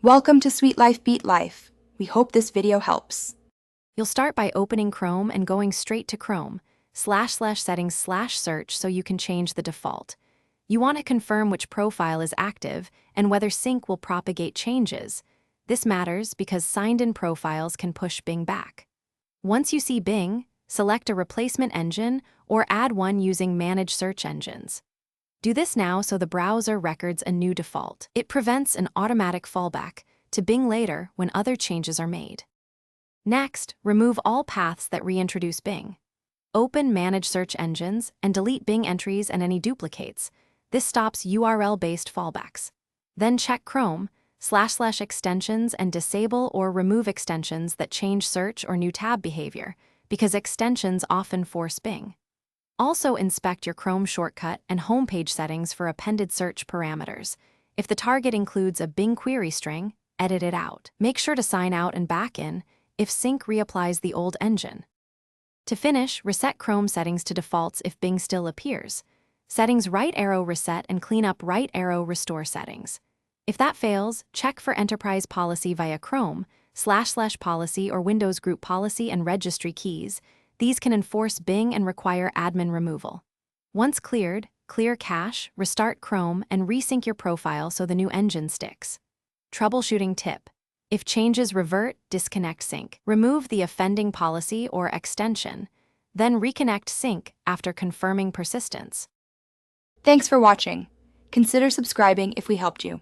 Welcome to Sweet Life Beat Life. We hope this video helps. You'll start by opening Chrome and going straight to Chrome, //settings/search so you can change the default. You want to confirm which profile is active and whether sync will propagate changes. This matters because signed-in profiles can push Bing back. Once you see Bing, select a replacement engine or add one using Manage Search Engines. Do this now so the browser records a new default. It prevents an automatic fallback to Bing later when other changes are made. Next, remove all paths that reintroduce Bing. Open Manage Search Engines and delete Bing entries and any duplicates. This stops URL-based fallbacks. Then check Chrome, //extensions and disable or remove extensions that change search or new tab behavior, because extensions often force Bing. Also inspect your Chrome shortcut and homepage settings for appended search parameters. If the target includes a Bing query string, edit it out. Make sure to sign out and back in if sync reapplies the old engine. To finish, reset Chrome settings to defaults if Bing still appears. Settings right arrow reset and clean up right arrow restore settings. If that fails, check for enterprise policy via Chrome, //policy or Windows group policy and registry keys. These can enforce Bing and require admin removal. Once cleared, clear cache, restart Chrome, and resync your profile so the new engine sticks. Troubleshooting tip: if changes revert, disconnect sync. Remove the offending policy or extension, then reconnect sync after confirming persistence. Thanks for watching. Consider subscribing if we helped you.